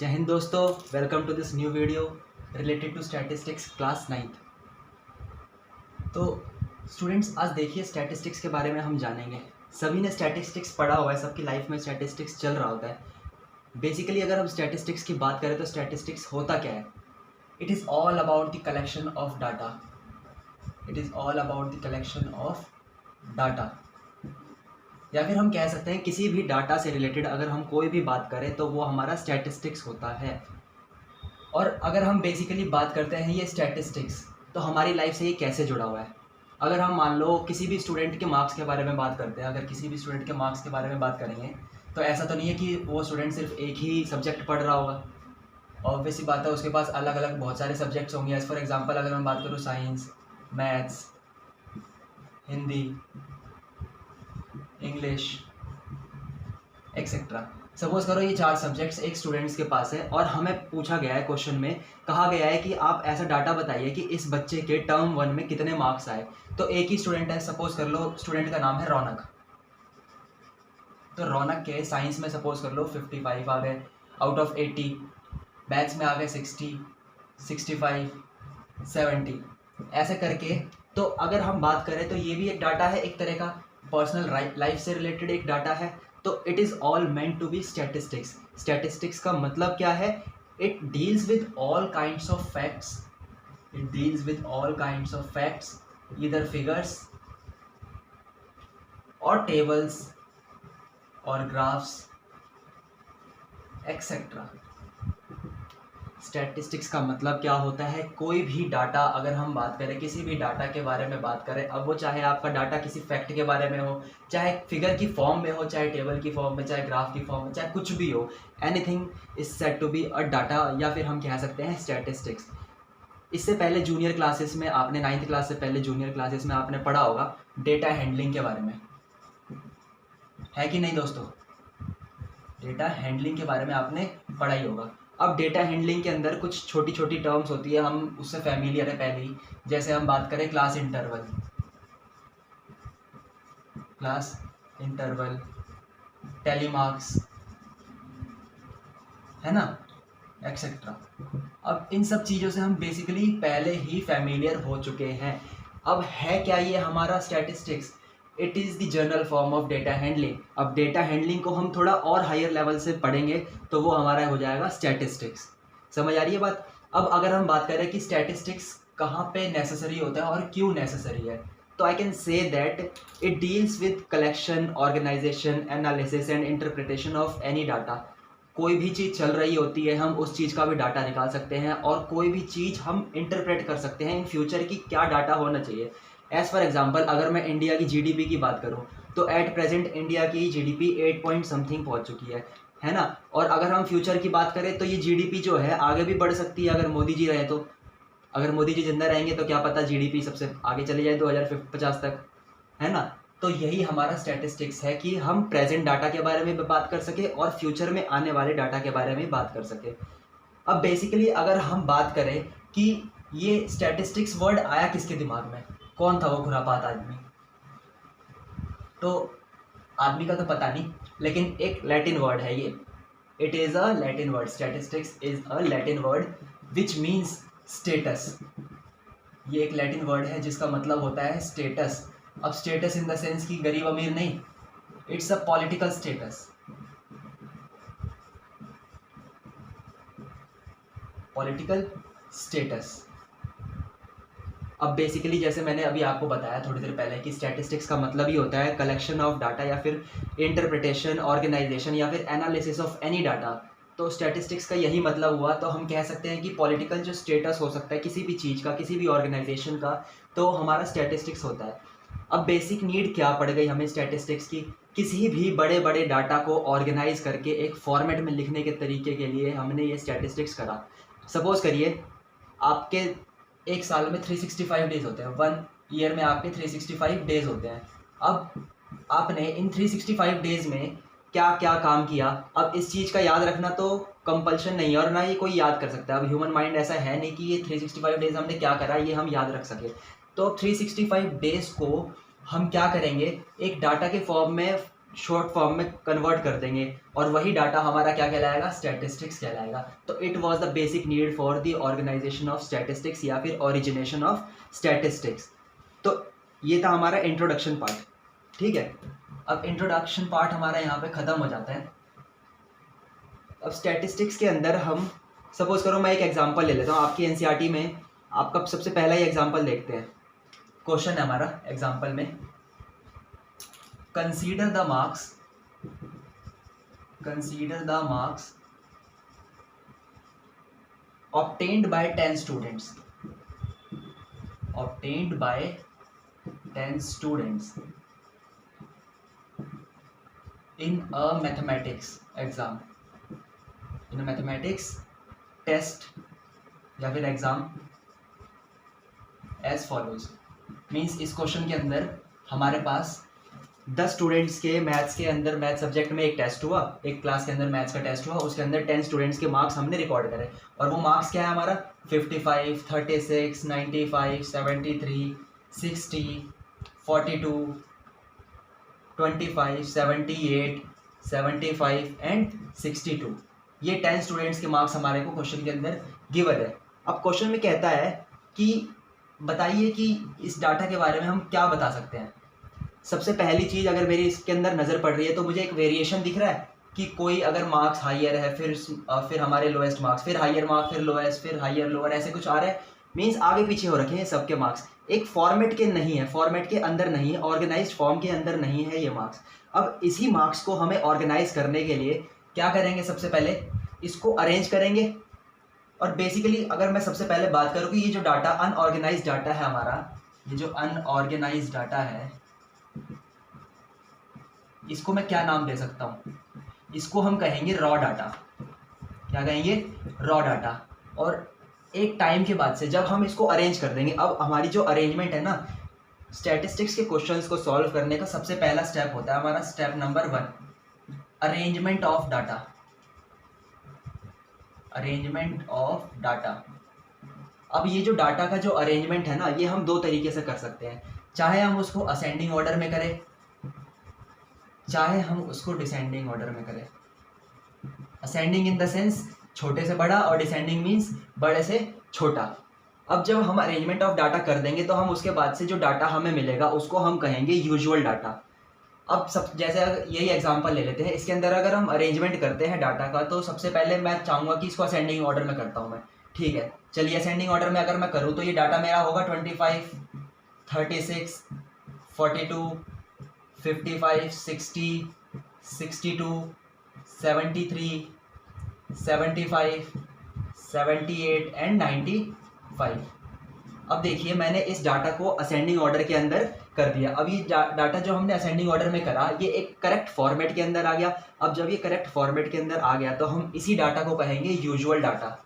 जय हिंद दोस्तों, welcome to this new video related to statistics class 9th। तो स्टूडेंट्स, आज देखिए स्टैटिस्टिक्स के बारे में हम जानेंगे। सभी ने स्टैटिस्टिक्स पढ़ा हुआ है, सबकी लाइफ में स्टैटिस्टिक्स चल रहा होता है। बेसिकली अगर हम स्टैटिस्टिक्स की बात करें तो स्टैटिस्टिक्स होता क्या है? It is all about the collection of data. It is all about the collection of data, या फिर हम कह सकते हैं किसी भी डाटा से रिलेटेड अगर हम कोई भी बात करें तो वो हमारा स्टैटिस्टिक्स होता है। और अगर हम बेसिकली बात करते हैं ये स्टैटिस्टिक्स, तो हमारी लाइफ से ये कैसे जुड़ा हुआ है? अगर हम मान लो किसी भी स्टूडेंट के मार्क्स के बारे में बात करते हैं, अगर किसी भी स्टूडेंट के मार्क्स के बारे में बात करेंगे तो ऐसा तो नहीं है कि वो स्टूडेंट सिर्फ एक ही सब्जेक्ट पढ़ रहा होगा। ऑब्वियस सी बात है, उसके पास अलग अलग बहुत सारे सब्जेक्ट्स होंगे। एज़ फॉर एग्जांपल अगर मैं बात करूँ science, maths, Hindi, English etcetera. Suppose करो ये 4 सब्जेक्ट्स एक स्टूडेंट्स के पास है और हमें पूछा गया है, क्वेश्चन में कहा गया है कि आप ऐसा डाटा बताइए कि इस बच्चे के टर्म 1 में कितने मार्क्स आए। तो एक ही स्टूडेंट है, सपोज कर लो स्टूडेंट का नाम है रौनक। तो रौनक के साइंस में सपोज कर लो 55 आ गए आउट ऑफ 80, मैथ्स में आ गए 60, 65, 70, ऐसे करके। तो अगर हम बात करें तो ये भी एक डाटा है, एक तरह का पर्सनल लाइफ से रिलेटेड एक डाटा है। तो it is all meant to be statistics. Statistics का मतलब क्या है? It deals with all kinds of facts. It deals with all kinds of facts, either figures और टेबल्स और ग्राफ्स एक्सेट्रा। स्टैटिस्टिक्स का मतलब क्या होता है? कोई भी डाटा, अगर हम बात करें किसी भी डाटा के बारे में बात करें, अब वो चाहे आपका डाटा किसी फैक्ट के बारे में हो, चाहे फिगर की फॉर्म में हो, चाहे टेबल की फॉर्म में, चाहे ग्राफ की फॉर्म में, चाहे कुछ भी हो, anything is said to be a data, या फिर हम कह सकते हैं स्टैटिस्टिक्स। इससे पहले जूनियर क्लासेस में आपने 9th क्लास से पहले जूनियर क्लासेस में आपने पढ़ा होगा डेटा हैंडलिंग के बारे में, है कि नहीं दोस्तों? डेटा हैंडलिंग के बारे में आपने पढ़ा ही होगा। अब डेटा हैंडलिंग के अंदर कुछ छोटी छोटी टर्म्स होती है, हम उससे फैमिलियर है पहले ही। जैसे हम बात करें क्लास इंटरवल, टेलीमार्क्स, है ना, एक्सेट्रा। अब इन सब चीज़ों से हम बेसिकली पहले ही फैमिलियर हो चुके हैं। अब है क्या ये हमारा statistics? It is the general form of data handling. अब डेटा हैंडलिंग को हम थोड़ा और हायर लेवल से पढ़ेंगे तो वो हमारा हो जाएगा स्टैटिस्टिक्स। समझ आ रही है बात? अब अगर हम बात करें कि स्टैटिस्टिक्स कहाँ पे नेसेसरी होता है और क्यों नेसेसरी है, तो I can say that it deals with collection, organisation, analysis and interpretation of any data. कोई भी चीज़ चल रही होती है, हम उस चीज़ का भी डाटा निकाल सकते हैं और कोई भी चीज़ हम इंटरप्रेट कर सकते हैं इन फ्यूचर की क्या डाटा होना चाहिए। एज़ फॉर एग्जांपल अगर मैं इंडिया की जीडीपी की बात करूं तो एट प्रेजेंट इंडिया की जीडीपी 8 पॉइंट समथिंग पहुंच चुकी है ना। और अगर हम फ्यूचर की बात करें तो ये जीडीपी जो है आगे भी बढ़ सकती है अगर मोदी जी रहे तो। अगर मोदी जी जिंदा रहेंगे तो क्या पता जीडीपी सबसे आगे चली जाए 2050 तक, है ना। तो यही हमारा स्टैटिस्टिक्स है कि हम प्रेजेंट डाटा के बारे में भी बात कर सके और फ्यूचर में आने वाले डाटा के बारे में बात कर सके। अब बेसिकली अगर हम बात करें कि ये स्टैटिस्टिक्स वर्ड आया किसके दिमाग में, कौन था वो खुरापात आदमी? तो आदमी का तो पता नहीं, लेकिन एक लैटिन वर्ड है ये। It is a Latin word, statistics is a Latin word which means status. ये एक लैटिन वर्ड है जिसका मतलब होता है स्टेटस। अब स्टेटस इन द सेंस कि गरीब अमीर नहीं, it's a political status. Political status. अब बेसिकली जैसे मैंने अभी आपको बताया थोड़ी देर पहले कि स्टैटिस्टिक्स का मतलब ही होता है कलेक्शन ऑफ डाटा, या फिर इंटरप्रिटेशन, ऑर्गेनाइजेशन, या फिर एनालिसिस ऑफ एनी डाटा। तो स्टैटिस्टिक्स का यही मतलब हुआ। तो हम कह सकते हैं कि पॉलिटिकल जो स्टेटस हो सकता है किसी भी चीज़ का, किसी भी ऑर्गेनाइजेशन का, तो हमारा स्टैटिस्टिक्स होता है। अब बेसिक नीड क्या पड़ गई हमें स्टैटिस्टिक्स की? किसी भी बड़े बड़े डाटा को ऑर्गेनाइज करके एक फॉर्मेट में लिखने के तरीके के लिए हमने ये स्टैटिस्टिक्स करा। सपोज करिए आपके एक साल में 365 डेज होते हैं, 1 ईयर में आपके 365 डेज होते हैं। अब आपने इन 365 डेज में क्या क्या काम किया, अब इस चीज़ का याद रखना तो कंपल्शन नहीं है और ना ही कोई याद कर सकता है। अब ह्यूमन माइंड ऐसा है नहीं कि ये 365 डेज हमने क्या करा ये हम याद रख सके। तो 365 डेज को हम क्या करेंगे, एक डाटा के फॉर्म में शॉर्ट फॉर्म में कन्वर्ट कर देंगे और वही डाटा हमारा क्या कहलाएगा, स्टैटिस्टिक्स कहलाएगा। तो it was the basic need for the organisation of statistics या फिर ओरिजिनेशन ऑफ स्टैटिस्टिक्स। तो ये था हमारा इंट्रोडक्शन पार्ट, ठीक है। अब इंट्रोडक्शन पार्ट हमारा यहाँ पे ख़त्म हो जाता है। अब स्टैटिस्टिक्स के अंदर हम सपोज करो मैं एक एग्जांपल ले लेता हूँ। आपकी एनसीईआरटी में आपका सबसे पहला ही एग्जांपल देखते हैं। क्वेश्चन है हमारा एग्जांपल में, consider the marks obtained by 10 students in a mathematics exam, in a mathematics test या फिर एग्जाम एज फॉलोज। मीन्स इस क्वेश्चन के अंदर हमारे पास 10 स्टूडेंट्स के मैथ्स के अंदर, मैथ सब्जेक्ट में एक टेस्ट हुआ, एक क्लास के अंदर मैथ्स का टेस्ट हुआ, उसके अंदर 10 स्टूडेंट्स के मार्क्स हमने रिकॉर्ड करे और वो मार्क्स क्या है हमारा 55, 36, 95, 73, 60, 42, 25, 78, 75 एंड 62। ये 10 स्टूडेंट्स के मार्क्स हमारे को क्वेश्चन के अंदर गिवन है। अब क्वेश्चन में कहता है कि बताइए कि इस डाटा के बारे में हम क्या बता सकते हैं। सबसे पहली चीज़ अगर मेरी इसके अंदर नज़र पड़ रही है तो मुझे एक वेरिएशन दिख रहा है कि कोई अगर मार्क्स हायर है फिर हमारे लोएस्ट मार्क्स, फिर हायर मार्क्स, फिर लोएस्ट, फिर हायर लोअर, ऐसे कुछ आ रहा है। मीन्स आगे पीछे हो रखे हैं सबके मार्क्स, एक फॉर्मेट के नहीं है, फॉर्मेट के अंदर नहीं है, ऑर्गेनाइज्ड फॉर्म के अंदर नहीं है ये मार्क्स। अब इसी मार्क्स को हमें ऑर्गेनाइज करने के लिए क्या करेंगे, सबसे पहले इसको अरेंज करेंगे। और बेसिकली अगर मैं सबसे पहले बात करूँ कि ये जो डाटा अनऑर्गेनाइज्ड डाटा है हमारा, ये जो अनऑर्गेनाइज्ड डाटा है इसको मैं क्या नाम दे सकता हूँ, इसको हम कहेंगे रॉ डाटा। क्या कहेंगे, रॉ डाटा। और एक टाइम के बाद से जब हम इसको अरेंज कर देंगे, अब हमारी जो अरेंजमेंट है ना, स्टैटिस्टिक्स के क्वेश्चंस को सॉल्व करने का सबसे पहला स्टेप होता है हमारा step number 1, arrangement of data. Arrangement of data. अब ये जो डाटा का जो अरेंजमेंट है ना, ये हम दो तरीके से कर सकते हैं। चाहे हम उसको असेंडिंग ऑर्डर में करें, चाहे हम उसको डिसेंडिंग ऑर्डर में करें। असेंडिंग इन द सेंस छोटे से बड़ा और डिसेंडिंग मीन्स बड़े से छोटा। अब जब हम अरेंजमेंट ऑफ डाटा कर देंगे तो हम उसके बाद से जो डाटा हमें मिलेगा उसको हम कहेंगे यूजुअल डाटा। अब सब जैसे यही एग्जांपल ले लेते हैं, इसके अंदर अगर हम अरेंजमेंट करते हैं डाटा का तो सबसे पहले मैं चाहूँगा कि इसको असेंडिंग ऑर्डर में करता हूँ मैं, ठीक है। चलिए असेंडिंग ऑर्डर में अगर मैं करूँ तो ये डाटा मेरा होगा 25, 36, 42, 55, 60, 62, 73, 75, 78 एंड 95। अब देखिए मैंने इस डाटा को असेंडिंग ऑर्डर के अंदर कर दिया। अब ये डाटा जो हमने असेंडिंग ऑर्डर में करा ये एक करेक्ट फॉर्मेट के अंदर आ गया। अब जब ये करेक्ट फॉर्मेट के अंदर आ गया तो हम इसी डाटा को कहेंगे यूजुअल डाटा।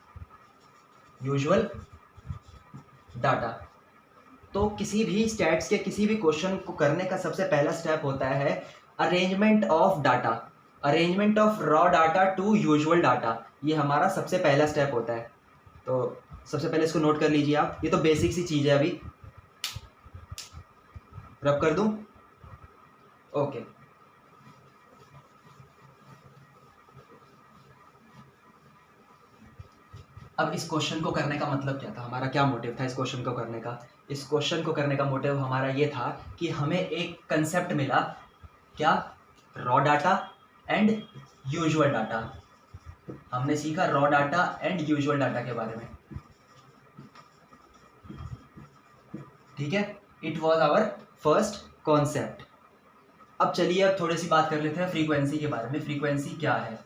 Usual data. तो किसी भी स्टैट्स के किसी भी क्वेश्चन को करने का सबसे पहला स्टेप होता है arrangement of data, arrangement of raw data to usual data. ये हमारा सबसे पहला स्टेप होता है। तो सबसे पहले इसको नोट कर लीजिए आप, ये तो बेसिक सी चीज़ है। अभी रब कर दूं, ओके। अब इस क्वेश्चन को करने का मतलब क्या था, हमारा क्या मोटिव था इस क्वेश्चन को करने का। इस क्वेश्चन को करने का मोटिव हमारा ये था कि हमें एक कंसेप्ट मिला, क्या, raw data and usual data. हमने सीखा raw data and usual data के बारे में, ठीक है। It was our first concept. अब चलिए अब थोड़ी सी बात कर लेते हैं फ्रीक्वेंसी के बारे में। फ्रीक्वेंसी क्या है?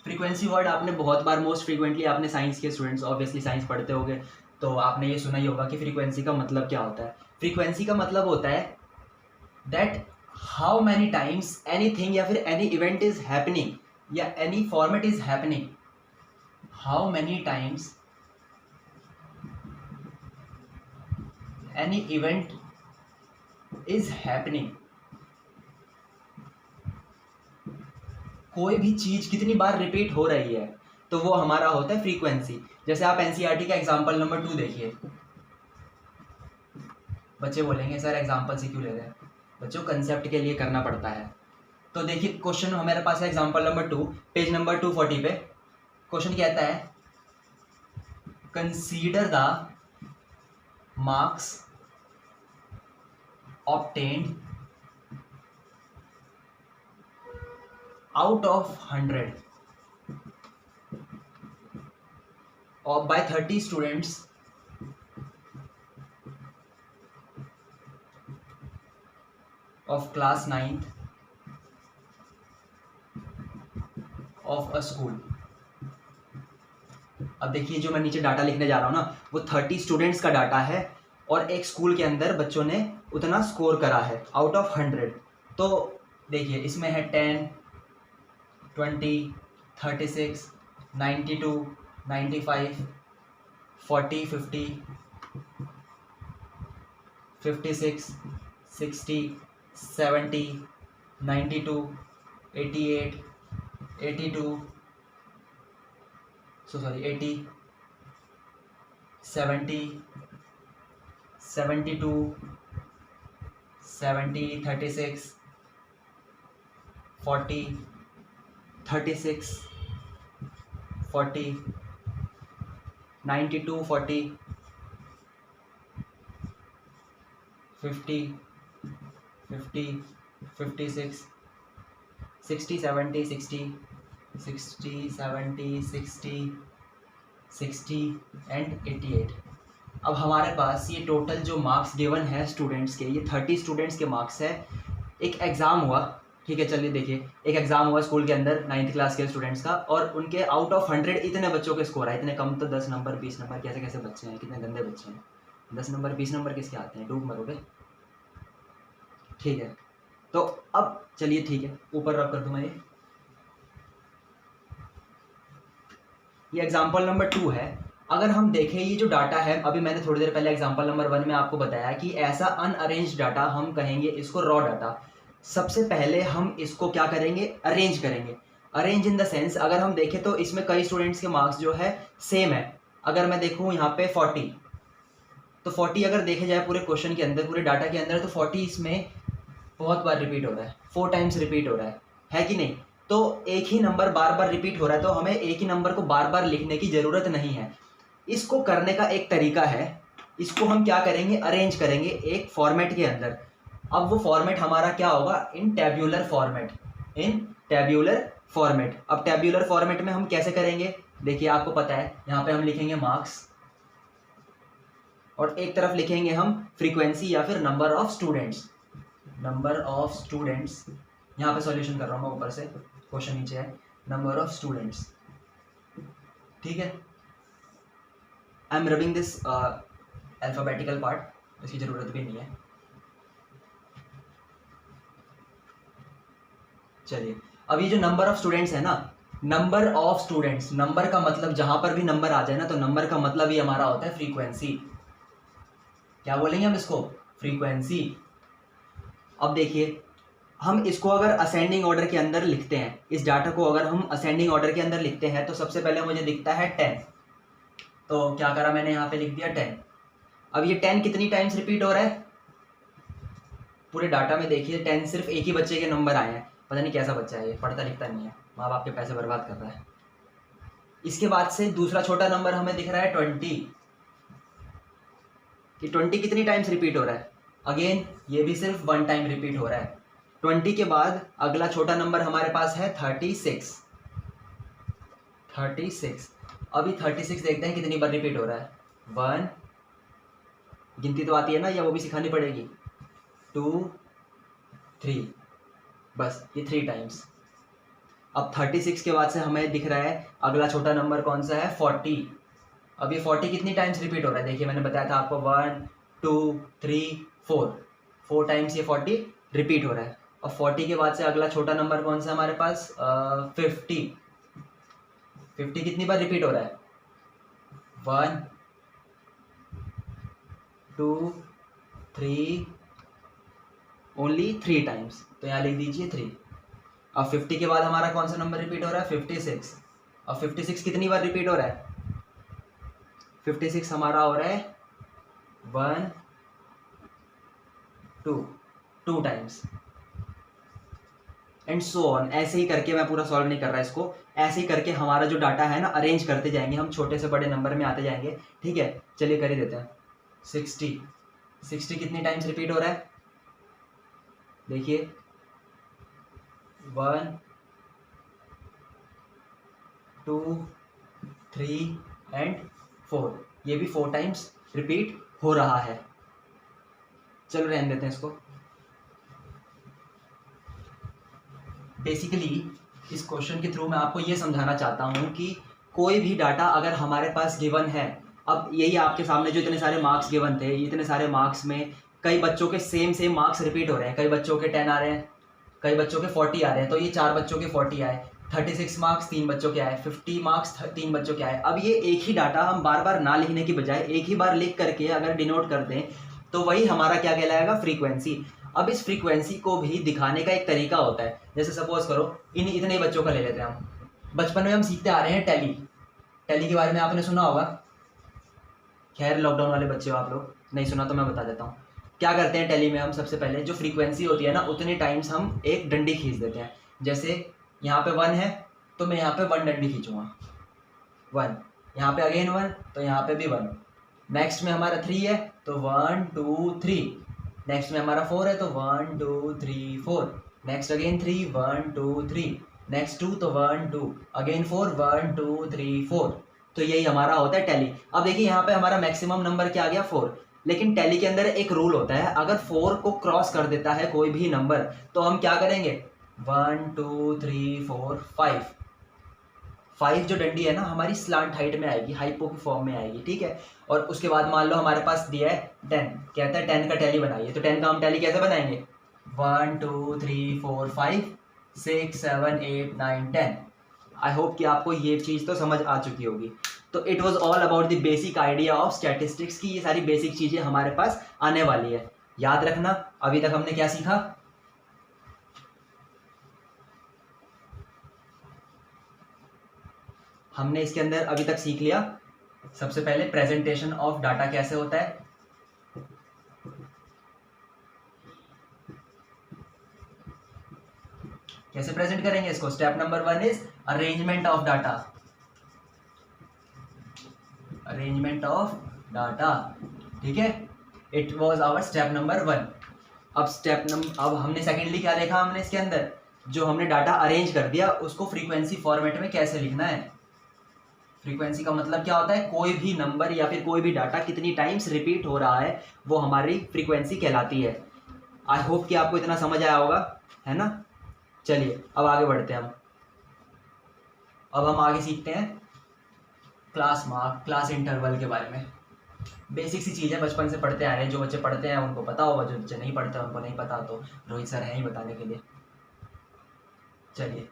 फ्रीक्वेंसी वर्ड आपने बहुत बार, मोस्ट फ्रीक्वेंटली आपने साइंस के स्टूडेंट्स ऑब्वियसली साइंस पढ़ते होंगे तो आपने ये सुना ही होगा कि फ्रीक्वेंसी का मतलब क्या होता है। फ्रीक्वेंसी का मतलब होता है that how many times anything या फिर एनी इवेंट इज हैपनिंग या any format is happening, how many times any event is happening। कोई भी चीज कितनी बार रिपीट हो रही है तो वो हमारा होता है फ्रीक्वेंसी। जैसे आप एनसीईआरटी का एग्जांपल नंबर 2 देखिए। बच्चे बोलेंगे सर एग्जांपल से क्यों ले रहे हैं, बच्चों कंसेप्ट के लिए करना पड़ता है। तो देखिए क्वेश्चन हमारे पास है एग्जांपल नंबर 2, पेज नंबर 240 पे क्वेश्चन कहता है consider the marks obtained out of 100 or by 30 students of class 9th of a school। अब देखिए जो मैं नीचे डाटा लिखने जा रहा हूँ ना, वो 30 स्टूडेंट्स का डाटा है और एक स्कूल के अंदर बच्चों ने उतना स्कोर करा है आउट ऑफ 100। तो देखिए इसमें है 10, 20, 36, 92, 95, 40, 50, 56, 60, 70, 92, 88, 82, 80, 70, 72, 70, 36, 40, 36, 40, 92, 40, 50, 50, 56, 60, 70, 60, 60, 70, 60, 60 एंड 88। अब हमारे पास ये टोटल जो मार्क्स गिवन है स्टूडेंट्स के, ये 30 स्टूडेंट्स के मार्क्स है। एक एग्ज़ाम हुआ, ठीक है, चलिए देखिए एक एग्ज़ाम हुआ स्कूल के अंदर 9th क्लास के स्टूडेंट्स का, और उनके आउट ऑफ 100 इतने बच्चों के स्कोर आए। इतने कम तो 10 नंबर 20 नंबर, कैसे कैसे बच्चे हैं, कितने गंदे बच्चे हैं। 10 नंबर 20 नंबर किसके आते हैं, डूब मरोगे। ठीक है, तो अब चलिए ठीक है, ऊपर रख कर दूँ मैं ये एग्जाम्पल नंबर 2 है। अगर हम देखें ये जो डाटा है, अभी मैंने थोड़ी देर पहले एग्जाम्पल नंबर 1 में आपको बताया कि ऐसा अनअरेंज डाटा हम कहेंगे इसको रॉ डाटा। सबसे पहले हम इसको क्या करेंगे, अरेंज करेंगे। अरेंज इन द सेंस अगर हम देखें तो इसमें कई स्टूडेंट्स के मार्क्स जो है सेम है। अगर मैं देखूँ यहाँ पे 40, तो 40 अगर देखे जाए पूरे क्वेश्चन के अंदर, पूरे डाटा के अंदर, तो 40 इसमें बहुत बार रिपीट हो रहा है, 4 टाइम्स रिपीट हो रहा है कि नहीं। तो एक ही नंबर बार बार रिपीट हो रहा है, तो हमें एक ही नंबर को बार बार लिखने की ज़रूरत नहीं है। इसको करने का एक तरीका है, इसको हम क्या करेंगे, अरेंज करेंगे एक फॉर्मेट के अंदर। अब वो फॉर्मेट हमारा क्या होगा, इन टैब्यूलर फॉर्मेट, इन टैब्यूलर फॉर्मेट। अब टैब्यूलर फॉर्मेट में हम कैसे करेंगे, देखिए आपको पता है यहाँ पे हम लिखेंगे मार्क्स और एक तरफ लिखेंगे हम फ्रीक्वेंसी या फिर number of students. Number of students, यहाँ पे सॉल्यूशन कर रहा हूँ मैं, ऊपर से क्वेश्चन नीचे है, नंबर ऑफ स्टूडेंट्स। ठीक है, I am rubbing this alphabetical part, इसकी ज़रूरत भी नहीं है। चलिए, अब ये जो नंबर ऑफ स्टूडेंट्स है ना, नंबर ऑफ स्टूडेंट्स, नंबर का मतलब जहाँ पर भी नंबर आ जाए ना, तो नंबर का मतलब ही हमारा होता है फ्रीक्वेंसी। क्या बोलेंगे हम इसको, फ्रीक्वेंसी। अब देखिए हम इसको अगर असेंडिंग ऑर्डर के अंदर लिखते हैं, इस डाटा को अगर हम असेंडिंग ऑर्डर के अंदर लिखते हैं, तो सबसे पहले मुझे दिखता है 10। तो क्या करा मैंने, यहाँ पे लिख दिया 10। अब ये 10 कितनी टाइम्स रिपीट हो रहा है, पूरे डाटा में देखिए 10 सिर्फ एक ही बच्चे के नंबर आए हैं। पता नहीं कैसा बच्चा है ये, पढ़ता लिखता नहीं है, माँ बाप के पैसे बर्बाद कर रहा है। इसके बाद से दूसरा छोटा नंबर हमें दिख रहा है 20, कि 20 कितनी टाइम्स रिपीट हो रहा है, अगेन ये भी सिर्फ 1 टाइम रिपीट हो रहा है। 20 के बाद अगला छोटा नंबर हमारे पास है 36। अभी 36 देखते हैं कितनी बार रिपीट हो रहा है। 1, गिनती तो आती है ना, या वो भी सिखानी पड़ेगी, 2, 3, बस ये 3 टाइम्स। अब 36 के बाद से हमें दिख रहा है अगला छोटा नंबर कौन सा है, 40। अब ये 40 कितनी टाइम्स रिपीट हो रहा है, देखिए मैंने बताया था आपको 1, 2, 3, 4 टाइम्स ये 40 रिपीट हो रहा है। और 40 के बाद से अगला छोटा नंबर कौन सा हमारे पास, 50 कितनी बार रिपीट हो रहा है, 1, 2, 3, ओनली 3 टाइम्स, तो यहाँ लिख दीजिए 3। अब 50 के बाद हमारा कौन सा नंबर रिपीट हो रहा है, 56। अब 56 कितनी बार रिपीट हो रहा है, 56 हमारा हो रहा है 1, 2, 2 टाइम्स एंड सो ऑन। ऐसे ही करके, मैं पूरा सॉल्व नहीं कर रहा इसको, ऐसे ही करके हमारा जो डाटा है ना अरेंज करते जाएंगे, हम छोटे से बड़े नंबर में आते जाएंगे। ठीक है, चलिए कर ही देते हैं। 60 कितनी टाइम्स रिपीट हो रहा है? देखिए 1 2 3 एंड 4, ये भी 4 टाइम्स रिपीट हो रहा है। चलो रहने देते हैं इसको। बेसिकली इस क्वेश्चन के थ्रू मैं आपको ये समझाना चाहता हूँ कि कोई भी डाटा अगर हमारे पास गिवन है, अब यही आपके सामने जो इतने सारे मार्क्स गिवन थे, इतने सारे मार्क्स में कई बच्चों के सेम मार्क्स रिपीट हो रहे हैं, कई बच्चों के 10 आ रहे हैं, कई बच्चों के 40 आ रहे हैं, तो ये 4 बच्चों के 40 आए, 36 मार्क्स 3 बच्चों के आए, 50 मार्क्स 3 बच्चों के आए। अब ये एक ही डाटा हम बार बार ना लिखने की बजाय एक ही बार लिख करके अगर डिनोट कर दें तो वही हमारा क्या कहलाएगा? फ्रीक्वेंसी। अब इस फ्रीक्वेंसी को भी दिखाने का एक तरीका होता है। जैसे सपोज करो इन इतने बच्चों का ले लेते हैं हम। बचपन में हम सीखते आ रहे हैं टैली के बारे में आपने सुना होगा। खैर लॉकडाउन वाले बच्चे हो आप लोग, नहीं सुना तो मैं बता देता हूँ। क्या करते हैं टैली में हम? सबसे पहले जो फ्रीक्वेंसी होती है ना, उतने टाइम्स हम एक डंडी खींच देते हैं। जैसे यहाँ पे 1 है तो मैं यहाँ पे 1 डंडी खींचूंगा, 1, यहाँ पे अगेन 1 तो यहाँ पे भी 1। नेक्स्ट में हमारा 3 है तो 1 2 3। नेक्स्ट में हमारा 4 है तो 1 2 3 4। Next again 3 1 2 3। नेक्स्ट 2 तो 1 2 अगेन 4 1 2 3 4। तो यही हमारा होता है टैली। अब देखिए यहाँ पे हमारा मैक्सिमम नंबर क्या आ गया? 4। लेकिन टैली के अंदर एक रूल होता है, अगर 4 को क्रॉस कर देता है कोई भी नंबर तो हम क्या करेंगे? 1 2 3 4 5 जो डंडी है ना हमारी स्लांट हाइट में आएगी, हाइपो की फॉर्म में आएगी। ठीक है, और उसके बाद मान लो हमारे पास दिया है 10, कहता है 10 का टैली बनाइए, तो 10 का हम टैली कैसे बनाएंगे? 1 2 3 4 5 6 7 8 9 10। आई होप कि आपको ये चीज़ तो समझ आ चुकी होगी। तो it was all about the basic idea of statistics की ये सारी बेसिक चीज़ें हमारे पास आने वाली है। याद रखना अभी तक हमने क्या सीखा? हमने इसके अंदर अभी तक सीख लिया सबसे पहले प्रेजेंटेशन ऑफ डाटा कैसे होता है, कैसे प्रेजेंट करेंगे इसको। Step number 1 is arrangement of data, arrangement of data. ठीक है, it was our step number 1। अब हमने सेकेंडली क्या देखा? हमने इसके अंदर जो हमने डाटा अरेंज कर दिया उसको फ्रीक्वेंसी फॉर्मेट में कैसे लिखना है। फ्रीक्वेंसी का मतलब क्या होता है? कोई भी नंबर या फिर कोई भी डाटा कितनी टाइम्स रिपीट हो रहा है वो हमारी फ्रीक्वेंसी कहलाती है। आई होप कि आपको इतना समझ आया होगा, है ना। चलिए अब आगे बढ़ते हैं अब हम आगे सीखते हैं क्लास मार्क, क्लास इंटरवल के बारे में। बेसिक सी चीज़ है, बचपन से पढ़ते आ रहे हैं। जो बच्चे पढ़ते हैं उनको पता होगा, जो बच्चे नहीं पढ़ते उनको नहीं पता, तो रोहित सर हैं ही बताने के लिए। चलिए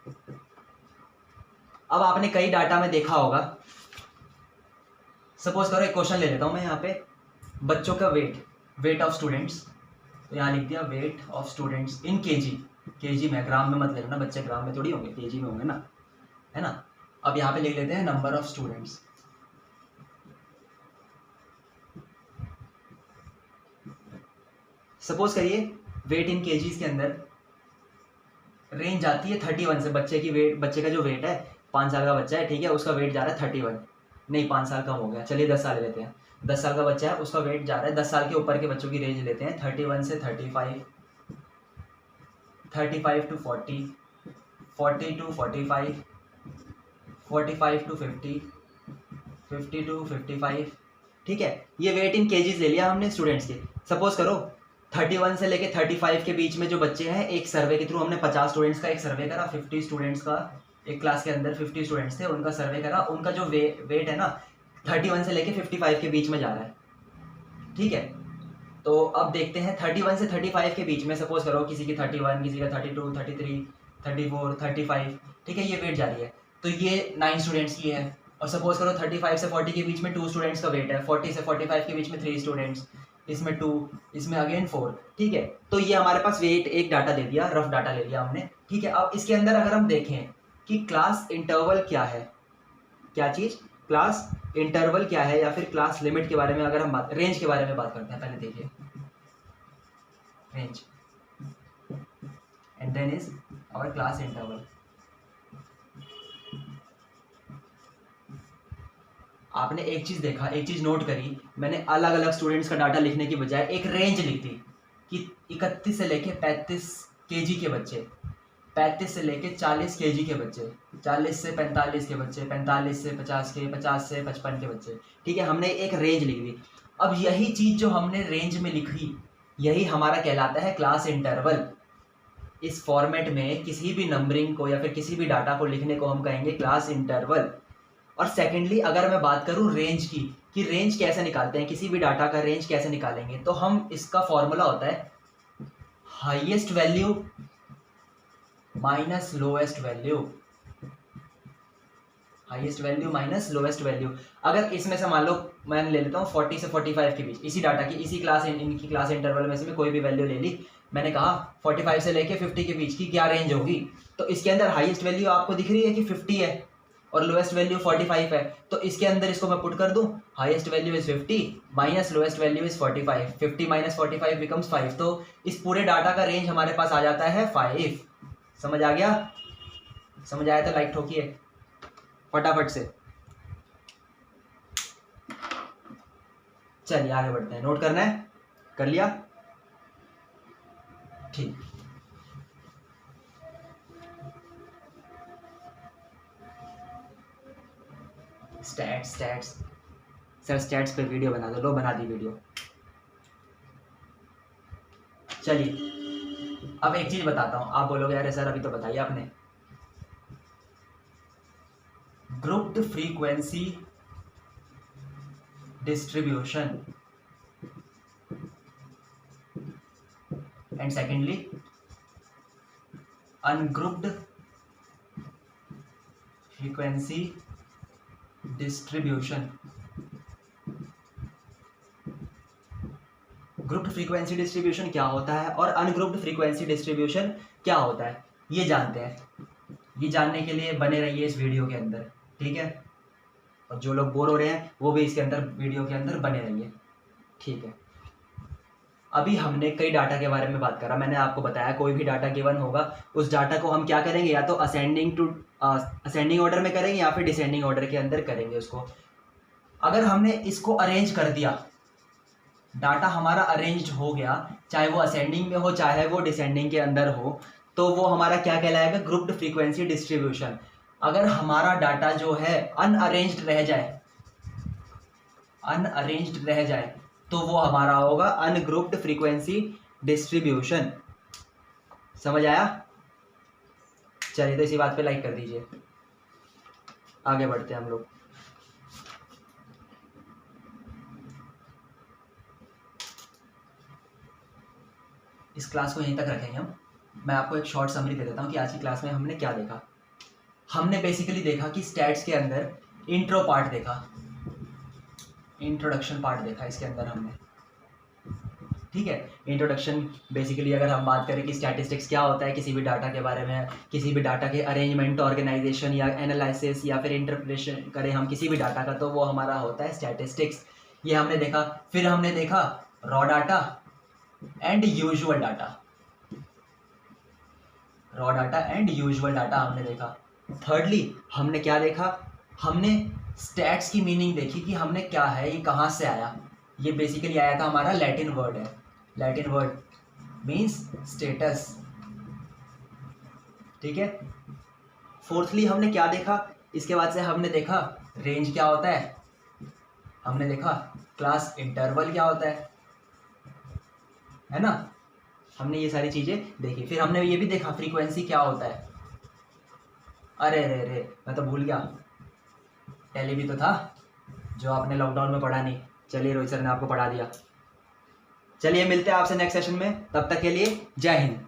अब आपने कई डाटा में देखा होगा, सपोज करो एक क्वेश्चन ले लेता हूँ मैं यहाँ पे, बच्चों का वेट ऑफ स्टूडेंट्स। तो यहाँ लिख दिया weight of students in KG में, ग्राम में मत लेना, बच्चे ग्राम में थोड़ी होंगे, केजी में होंगे ना, है ना। अब यहाँ पे लिख लेते हैं नंबर ऑफ स्टूडेंट्स। सपोज करिए वेट इन केजीज के अंदर रेंज आती है 31 से। बच्चे का जो वेट है, 5 साल का बच्चा है, ठीक है, उसका वेट जा रहा है 31, नहीं 5 साल कम हो गया, चलिए 10 साल लेते हैं। 10 साल का बच्चा है, उसका वेट जा रहा है, 10 साल के ऊपर के बच्चों की रेंज लेते हैं 31 से 35, 35 टू 40, 40 टू 45, 45 टू 50, 50 टू 55। ठीक है, ये वेट इन केजीज ले लिया हमने स्टूडेंट्स के। सपोज करो 31 से लेके 35 के बीच में जो बच्चे हैं, एक सर्वे के थ्रू हमने 50 स्टूडेंट्स का एक सर्वे करा, 50 स्टूडेंट्स का, एक क्लास के अंदर 50 स्टूडेंट्स थे, उनका सर्वे करा। उनका जो वेट है ना 31 से लेके 55 के बीच में जा रहा है। ठीक है, तो अब देखते हैं 31 से 35 के बीच में, सपोज करो किसी की 31, किसी का 32, 33, 34, 35, ठीक है, ये वेट जा रही है। तो ये 9 स्टूडेंट्स की है। और सपोज करो 35 से 40 के बीच में 2 स्टूडेंट्स का वेट है, 40 से 45 के बीच में 3 स्टूडेंट्स, इसमें 2, इसमें अगेन 4। ठीक है, तो ये हमारे पास वेट एक डाटा दे दिया, रफ डाटा ले लिया हमने। ठीक है, अब इसके अंदर अगर हम देखें कि क्लास इंटरवल क्या है, क्या चीज़, क्लास इंटरवल क्या है, या फिर क्लास लिमिट के बारे में अगर हम रेंज के बारे में बात करते हैं। पहले देखिए range, and then is our class interval. आपने एक चीज़ देखा, एक चीज़ नोट करी, मैंने अलग अलग स्टूडेंट्स का डाटा लिखने की बजाय एक रेंज लिख दी कि 31 से लेके 35 केजी के बच्चे, 35 से लेके 40 केजी के बच्चे, 40 से 45 के बच्चे, 45 से 50 के, 50 से 55 के बच्चे। ठीक है, हमने एक रेंज लिख दी। अब यही चीज़ जो हमने रेंज में लिखी, यही हमारा कहलाता है क्लास इंटरवल। इस फॉर्मेट में किसी भी नंबरिंग को या फिर किसी भी डाटा को लिखने को हम कहेंगे क्लास इंटरवल। और सेकेंडली अगर मैं बात करूं रेंज की, कि रेंज कैसे निकालते हैं, किसी भी डाटा का रेंज कैसे निकालेंगे, तो हम इसका फॉर्मूला होता है highest value minus lowest value, highest value minus lowest value. अगर इसमें से मान लो मैं ले लेता हूँ 40 से 45 के बीच, इसी डाटा की, इसी क्लास इनकी क्लास इंटरवल में से मैं कोई भी वैल्यू ले ली, मैंने कहा 45 से लेके 50 के बीच की क्या रेंज होगी, तो इसके अंदर हाईएस्ट वैल्यू आपको दिख रही है कि 50 है और लोएस्ट वैल्यू 45 है, तो इसके अंदर इसको मैं पुट कर दूं, highest value is 50 minus lowest value is 45, 50 minus 45 becomes 5, तो इस पूरे डाटा का रेंज हमारे पास आ जाता है 5। समझ आ गया? समझ आया तो लाइक ठोकिए फटाफट से। चलिए आगे बढ़ते हैं। नोट करना है? कर लिया? ठीक। स्टैट्स सर, स्टैट्स पे वीडियो बना दो। लो बना दी वीडियो। चलिए अब एक चीज बताता हूं, आप बोलोगे अरे सर अभी तो बताइए आपने। Grouped frequency distribution and secondly ungrouped frequency distribution. Grouped frequency distribution क्या होता है और अनग्रुप्ड फ्रीक्वेंसी डिस्ट्रीब्यूशन क्या होता है, ये जानते हैं। ये जानने के लिए बने रहिए इस वीडियो के अंदर, ठीक है? और जो लोग बोर हो रहे हैं वो भी इसके अंदर, वीडियो के अंदर बने रहिए, ठीक है? अभी हमने कई डाटा के बारे में बात करा। मैंने आपको बताया कोई भी डाटा गिवन होगा, उस डाटा को हम क्या करेंगे, या तो असेंडिंग ऑर्डर में करेंगे या फिर डिसेंडिंग ऑर्डर के अंदर करेंगे उसको। अगर हमने इसको अरेंज कर दिया, डाटा हमारा अरेंज्ड हो गया, चाहे वो असेंडिंग में हो चाहे वो डिसेंडिंग के अंदर हो, तो वो हमारा क्या कहलाएगा, ग्रुप्ड फ्रीक्वेंसी डिस्ट्रीब्यूशन। अगर हमारा डाटा जो है अनअरेंज्ड रह जाए तो वो हमारा होगा अनग्रुप्ड फ्रीक्वेंसी डिस्ट्रीब्यूशन। समझ आया? चलिए तो इसी बात पे लाइक कर दीजिए। आगे बढ़ते हैं हम लोग। इस क्लास को यहीं तक रखेंगे हम। मैं आपको एक शॉर्ट समरी दे देता हूँ कि आज की क्लास में हमने क्या देखा। हमने बेसिकली देखा कि स्टैट्स के अंदर इंट्रो पार्ट देखा, इंट्रोडक्शन पार्ट देखा इसके अंदर हमने, ठीक है? इंट्रोडक्शन बेसिकली अगर हम बात करें कि स्टैटिस्टिक्स क्या होता है, किसी भी डाटा के बारे में, किसी भी डाटा के अरेंजमेंट, ऑर्गेनाइजेशन या एनालिसिस या फिर इंटरप्रिटेशन करें हम किसी भी डाटा का, तो वो हमारा होता है स्टैटिस्टिक्स। ये हमने देखा। फिर हमने देखा raw data and usual data, raw data and usual data हमने देखा। थर्डली हमने क्या देखा, हमने स्टैट्स की मीनिंग देखी कि हमने क्या है, ये कहाँ से आया। ये बेसिकली आया था, हमारा लैटिन वर्ड है, लैटिन वर्ड मीन्स स्टेटस, ठीक है? फोर्थली हमने क्या देखा, इसके बाद से हमने देखा रेंज क्या होता है, हमने देखा क्लास इंटरवल क्या होता है ना? हमने ये सारी चीज़ें देखी। फिर हमने ये भी देखा फ्रीक्वेंसी क्या होता है। अरे रे रे, मैं तो भूल गया, टैली भी तो था जो आपने लॉकडाउन में पढ़ा नहीं। चलिए रोहित सर ने आपको पढ़ा दिया। चलिए मिलते हैं आपसे नेक्स्ट सेशन में, तब तक के लिए जय हिंद।